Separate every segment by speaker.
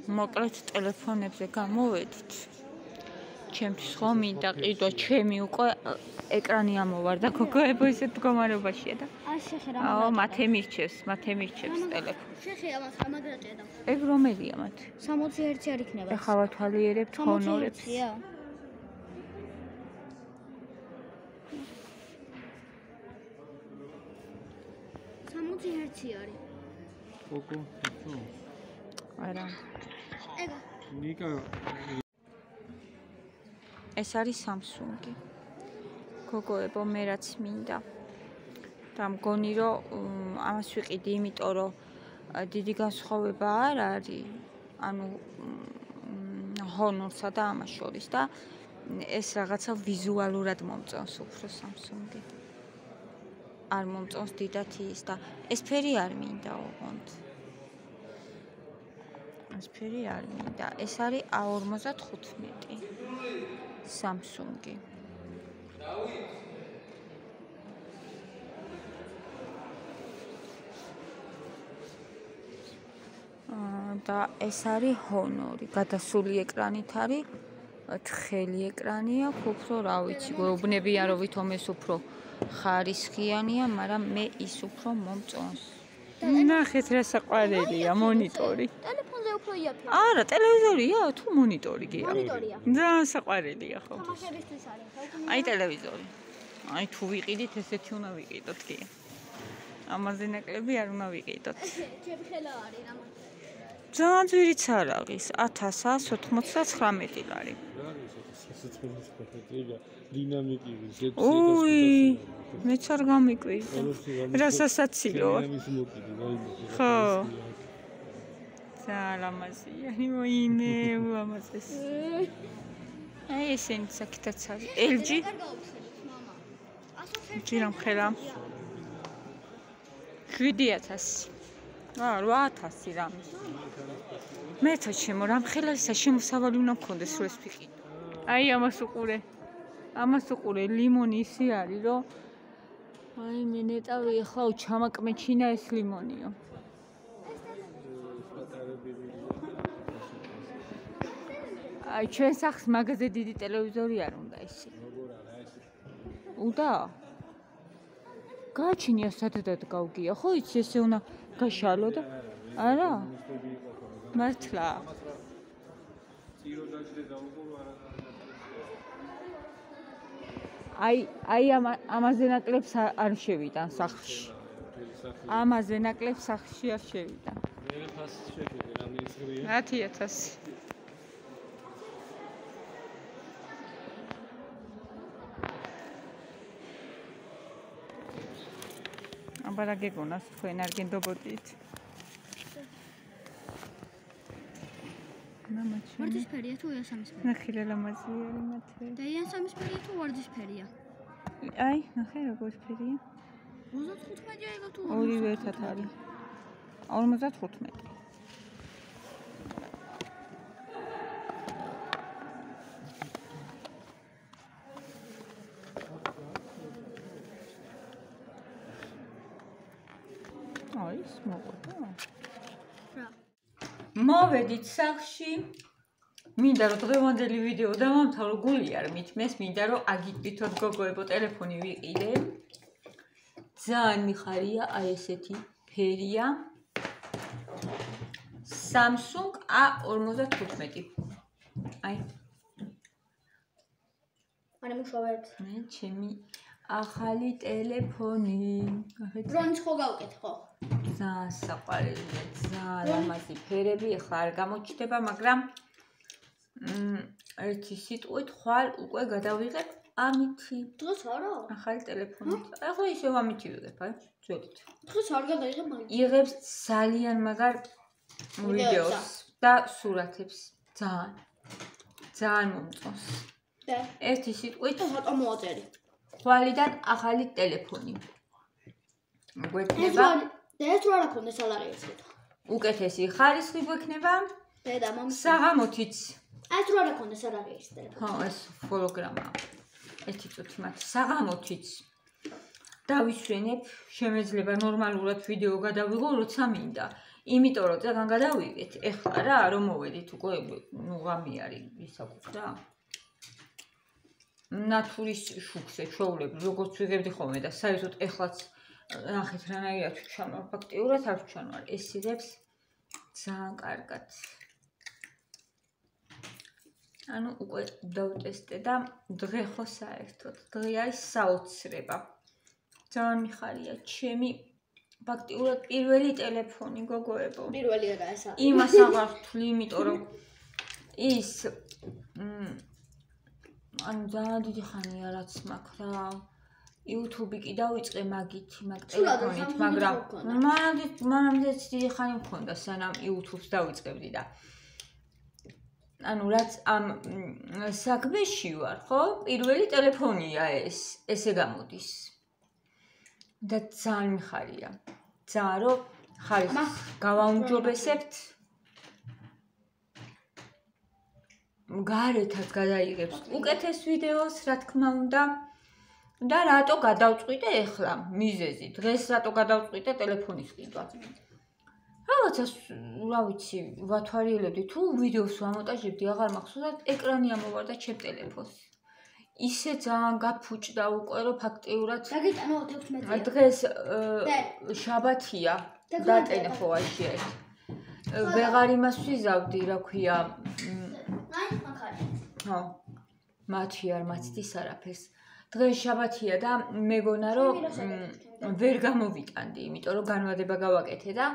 Speaker 1: მოკლედ ტელეფონებზე გამოვედით. ჩემთვის ხო მინდა ყიდვა ჩემი უკვე ეკრანი ამოვარდა გოგოებო ისეთ მდგომარეობაშია და აო მათე მირჩევს ტელეფონი.
Speaker 2: შეხი ამას რამაგრაჭია და
Speaker 1: ეგ რომელია მათი?
Speaker 2: 60 Hz არ იქნება.
Speaker 1: ეხლა ვათვალიერებთ ჰონორებს.
Speaker 2: 60 Hz არის.
Speaker 3: კოკო,
Speaker 1: არა.
Speaker 2: ეგა.
Speaker 3: ნიკა
Speaker 1: ეს არის Samsung-ი. გოგოებო, მე რაც მინდა. და მგონი რომ ამას ვიყიდი, იმიტომ რომ დიდი განსხვავება არ არის. ანუ Honor-სა და ამას შორის და ეს რაღაცა ვიზუალურად მომწონს უფრო Samsung-ი. არ მომწონს დიდად ის და ეს ფერი არ მინდა ოღონდ. ეს ფერი არ მინდა. ეს არის A55 Samsung-ი. და ეს არის Honor-ი. გადასული ეკრანით არის, თხელი ეკრანი აქვს, უფრო რა ვიცი, გვეუბნებიან რომ ვითომ ეს უფრო ხარისხიანია, მაგრამ მე ის უფრო მომწონს. ნახეთ რა საყვარელია მონიტორი.
Speaker 2: ტელეფონზე უფრო იაფია.
Speaker 1: არა, ტელევიზორია თუ მონიტორი კი არა?
Speaker 2: მონიტორია.
Speaker 1: ძალიან საყვარელია ხო?
Speaker 2: თამაშებისთვის არის.
Speaker 1: აი ტელევიზორი. აი თუ ვიყიდით, ესეთი უნდა ვიყიდოთ კი. ამაზე ნაკლები არ უნდა ვიყიდოთ.
Speaker 2: ჩემი ხელა არის რამაც.
Speaker 1: ძალიან ძვირიც არ არის, 1199 ლარი.
Speaker 3: დინამიკი
Speaker 1: უი, მეც არ გამიკვირდა. რასასაციოა. ხო. ძალიან ლამაზია, მოიმე ლამაზეს. აი ესენი საკითაც არის. LG. ჯირამ ხელა. 7000. 8000 რამე. მე თო ჩემო რამ ხელა ისა შემოსავალი უნდა მქონდეს რომ ეს ვიყიდო. აი ამას უყურე ლიმონი ისი არის რომ აი მე ნეტავი ახლა ჩამაკმეჩინა ეს ლიმონიო. აი ჩვენ სახს მაგაზე დიდი ტელევიზორი არ უნდა ისე. უნდა? გააჩინია სადადად გავგია, ხო იცი ესე უნდა გაშალო და არა? მართლა. აი ამაზე ნაკლებს არ შევიდან სახლში. ამაზე ნაკლებს სახლში არ შევიდან.
Speaker 3: მე ფასს შევიდე, რამე ისრია?
Speaker 1: 10000. აბა გეგონას თქვენ არ გენდობოდით.
Speaker 2: ვარდისფერია თუ იასამისფერია?
Speaker 1: ნახე რა ლამაზია არის მათე.
Speaker 2: და იასამისფერია თუ ვარდისფერია?
Speaker 1: აი, ნახე როგორ ფერია.
Speaker 2: 55-ია ეგა თუ
Speaker 1: ორივე ერთად არის. 55. აი, ის მოყვება.
Speaker 2: რა?
Speaker 1: მოვედით სახლში. მინდა რომ დღევანდელი ვიდეო დავამთავრო, გული არ მითმეს, მინდა რომ აგიტვითოთ გოგოებო ტელეფონი ვიყიდე. ძალიან მიხარია, აი ესეთი ფერია. Samsung A55. აი.
Speaker 2: არა მუშავებს.
Speaker 1: მე ჩემი ახალი ტელეფონი.
Speaker 2: დრონის ხო გავუკეთ ხო?
Speaker 1: ძალიან საყვარელია, ძალიან ლამაზი ფერები, ახლა არ გამოჩნდება, მაგრამ ერთი სიტყვით ხვალ უკვე გადავიღებ ამითი.
Speaker 2: დღეს არა?
Speaker 1: ახალი ტელეფონით. ახლა ისევ ამითი ვიღებ, აი, ძველით.
Speaker 2: დღეს არ გადაიღებ მაგით.
Speaker 1: იღებს ძალიან მაგარ ვიდეოს და სურათებს. ძალიან მომწონს.
Speaker 2: და
Speaker 1: ერთი სიტყვით
Speaker 2: რატომ მოაწერი?
Speaker 1: ხვალიდან ახალი ტელეფონი. გვექნება
Speaker 2: და ეს რა რაკონდეს სალარიებს ხო?
Speaker 1: უკეთესი ხარისხი გვექნება.
Speaker 2: დედა მამის
Speaker 1: საღამოთიც.
Speaker 2: ეს რა რაკონდეს სალარიებს ტელეფონი.
Speaker 1: ხო, ეს ჰოლოგრამაა. ერთი წუთი მათ საღამოთიც დავისვენებ, შემეძლება ნორმალურად ვიდეო გადავიღო, როცა მინდა. იმიტომ რომ ძალიან გადავიღეთ. ეხლა რა რომ მოვედით უკვე ნუ ღამე არის ისაკუთ რა. ნათურის შუქზე ჩვეულებრივ როგორც ვიღებდი ხოლმე და საერთოდ ეხლაც ნახეთ რანაირად ვჩანვარ ფაქტიურად არ ვჩანვარ. ეს იღებს ძალიან კარგად. ანუ უკვე დავტესტე და დღე ხო საერთოდ დღე არის საოცრება. ძალიან მიხარია ჩემი ფაქტიურად პირველი ტელეფონი გოგოებო.
Speaker 2: პირველი არა ეს არის.
Speaker 1: იმას აღარ ვთვლი, იმიტომ რომ ის ანუ ძალიან დიდი ხანია რაც მაქვს რა. YouTube კი დავიწყე მაგ ტელეფონით, მაგრამ მანამდე დიდი ხანი მქონდა სანამ YouTube-ს დავიწყებდი და ანუ რაც ამ საქმეში ვარ, ხო? პირველი ტელეფონია ეს, ესე გამოდის. და ძალიან მიხარია. ძალიან რომ ხარისხს გავაუმჯობესებთ. გარეთაც გადაიღებს უკეთეს ვიდეოს, რა თქმა უნდა. და რატო გადავწყვიტე ეხლა მიზეზი? დღეს რატო გადავწყვიტე ტელეფონის ყიდვა? რაღაცას რა ვიცი, ვათვალიერებდი თუ ვიდეოს ვამონტაჟებდი, აღარ მახსოვს, ეკრანი ამოვარდა ჩემ ტელეფონს. ისე ძალიან გაფუჭდა უკვე რომ ფაქტიურად
Speaker 2: დაგიტანო 16-ია.
Speaker 1: დღეს შაბათია დატენე ხო აიშიეთ. ვეღარ იმას ვიზავდი, რა ქვია.
Speaker 2: აი, მაგარი.
Speaker 1: ხო. მათი არ მაცდის არაფერს. დღეს შაბათია და მეგონა რომ ვერ გამოვიტანდი, იმიტომ რომ განმადება გავაკეთე და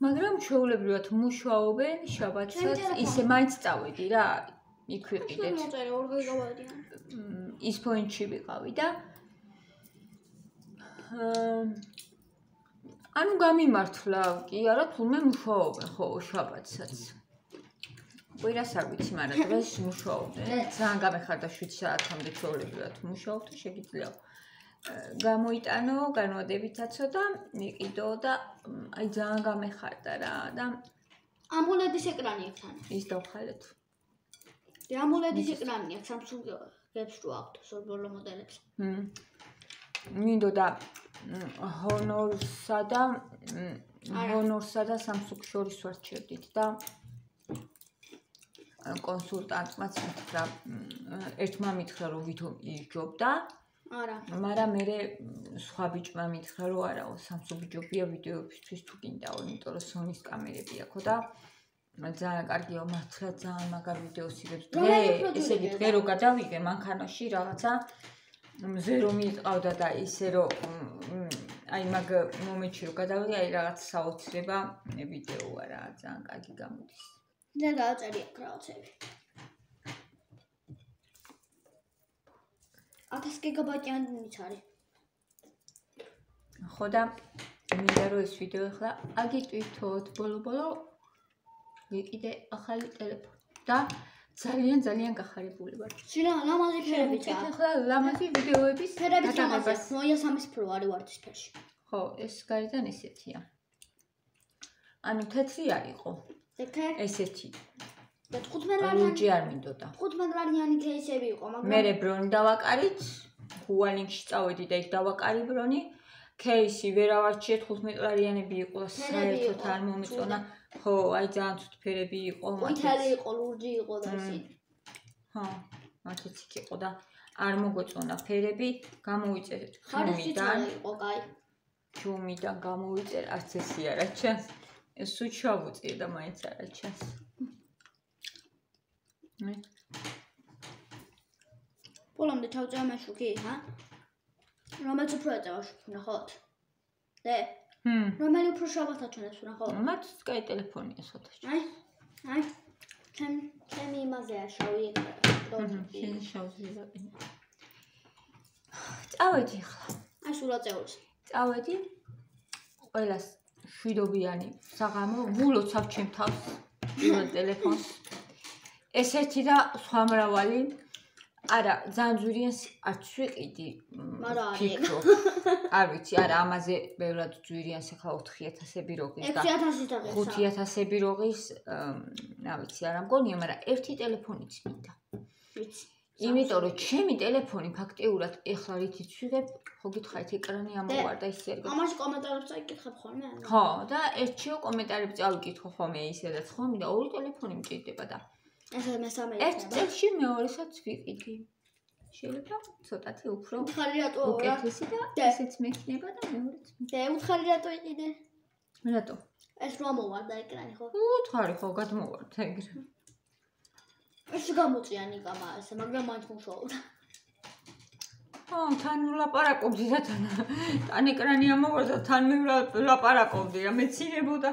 Speaker 1: მაგრამ ჩვეულებრივად მუშაობენ შაბათსაც ისე მაინც წავედი რა, იქ ვიყიდეთ.
Speaker 2: მოწერე 2 დღე გავადიან.
Speaker 1: ის პოინტში ვიყავი და ანუ გამიმართლა კი არა თულმე მუშაობენ ხო შაბათსაც. კვირას არ ვიცი, მაგრამ დღეს მუშაობდნენ. ძალიან გამეხარდა 7 საათამდე ჩვეულებრივად მუშაობ და შეგიძლია გამოიტანო, განმადებითაცო და იყიდო და აი ძალიან გამეხარდა რა და
Speaker 2: AMOLED-ის ეკრანი აქვს თან.
Speaker 1: ის დავხალეთ.
Speaker 2: AMOLED-ის ეკრანი აქვს Samsung-ებს რო აქვს სორბოლო მოდელებს.
Speaker 1: მინდოდა Honor-სა და Samsung შორის ვარჩევდით და კონსულტანტმაც მითხრა, ერთმა მითხრა რომ ვითომ იჯობდა.
Speaker 2: არა.
Speaker 1: მაგრამ მე სხვა ბიჭმა მითხრა რომ არაო, Samsung ჯობია ვიდეოებისთვის თუ გინდაო, იმიტომ რომ Sony-ს კამერები აქვს და ძალიან კარგია, მართლა ძალიან მაგარ ვიდეოს იღებს. ესე იგი დღე რო გადავიღე მანქანაში რაღაცა მზე რომ მიყავდა და ისე რომ აი მაგ მომენტში რო გადავიღე, აი რაღაც საოცრება ვიდეოა რა, ძალიან კარგი გამოდის.
Speaker 2: და გავაწერი აქ რაღაცები. 1000 გიგაბაიტიანიც არის.
Speaker 1: ხო და მინდა რომ ეს ვიდეო ახლა აგიტვირთოთ ბოლო-ბოლო ვიყიდე ახალი ტელეფონი და ძალიან გახარებული ვარ.
Speaker 2: შინა ლამაზი ფერებიც
Speaker 1: აქვს. ახლა ლამაზი ვიდეოების
Speaker 2: გადაღებას Nokia 3 Pro არის ვარდისფერში.
Speaker 1: ხო, ეს გარედან ესეთია. ანუ თეთრი არ იყო. ესეთი.
Speaker 2: და 15
Speaker 1: ლურჯი არ მინდოდა.
Speaker 2: 15 кейსები იყო, მაგრამ
Speaker 1: მე ბრონი დავაკარით, Hualink-ში წავედი და იქ დავაკარი ბრონი. кейსი ვერ ავარჩიეთ 15-ლარიანები იყო, საერთოდ არ მომეწონა. ხო, აი ძალიან თვითფერები იყო,
Speaker 2: მართალი იყო, ლურჯი იყო და ისინი.
Speaker 1: ხო, მართლაც იქ იყო და არ მოგვეწონა ფერები, გამოვიწერეთ
Speaker 2: ხარისხიდან იყო, კაი.
Speaker 1: ჯუმიდან გამოვიწერე, არც ესი არა ჩანს. ეს თუ ჩავუწიე და მაინც არა ჩანს.
Speaker 2: ბოლომდე ჩავწევ მაშუქი, ჰა? რომელიც უფრო ეწევა შუქი, ნახოთ. რომელი უფრო შაბათ აჩვენებს, ნახოთ.
Speaker 1: მათ კაი ტელეფონია სოთაში.
Speaker 2: აი. ჩემი იმაზეა შავი ეკრანი.
Speaker 1: შენ შავზე ვაყინე. წავედი ახლა.
Speaker 2: აი სულაწეულს.
Speaker 1: წავედი. ყველას შვიდობიანი საღამო ვულოცავ ჩემ თავს პირველ ტელეფონს. ესეთი და სხვა მრავალი არა, ძალიან ძვირიანს არც ვიყიდი.
Speaker 2: მაგრამ
Speaker 1: არ ვიცი, არა, ამაზე ბევრად ძვირიანს ახლა 4000-ები როგის
Speaker 2: და
Speaker 1: 5000-ები როგის, რა ვიცი, არა მგონია, მაგრამ ერთი ტელეფონიც მინდა.
Speaker 2: ვიცი.
Speaker 1: იმიტომ რომ ჩემი ტელეფონი ფაქტიურად ეხლა რითიც ვიღებ, ხო გითხარით ეკრანი ამოვარდა ისე არ გაქვს.
Speaker 2: ამაში კომენტარებს წაიკითხებ ხოლმე?
Speaker 1: ხო, და ერთშიო კომენტარები წავიკითხო ხოლმე ისედაც ხომ და ორი ტელეფონი მჭირდება და
Speaker 2: ახლა მესამე
Speaker 1: ერთ წელში მეორესაც ვიყიდი. შეიძლება ცოტათი უფრო
Speaker 2: უთხარი რატო
Speaker 1: უკეთესი და ესეც მექნება და მეორეც.
Speaker 2: და უთხარი რატო იყიდე?
Speaker 1: რატო?
Speaker 2: ეს რომ მოვარდა ეკრანი ხო?
Speaker 1: უთხარი ხო გადმოვართ ეგრე.
Speaker 2: ეს გამოწია ნიკამა ესე, მაგრამ მაინც მუშაობდა.
Speaker 1: თან ვლაპარაკობდი და თან ეკრანი ამოვარდა, თან ვლაპარაკობდი რა მეცინებოდა.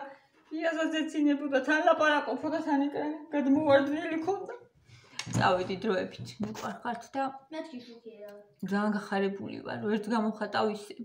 Speaker 1: იაზაც ეცინებოდა, თან ლაპარაკობო და თან ეკრანი გადმოვარდნილი ქონდა. წავედი დროებით, მიყვარხართ და
Speaker 2: მეთქი შუქია.
Speaker 1: ძალიან გახარებული ვარ, ერთ გამოვხატავ ისე.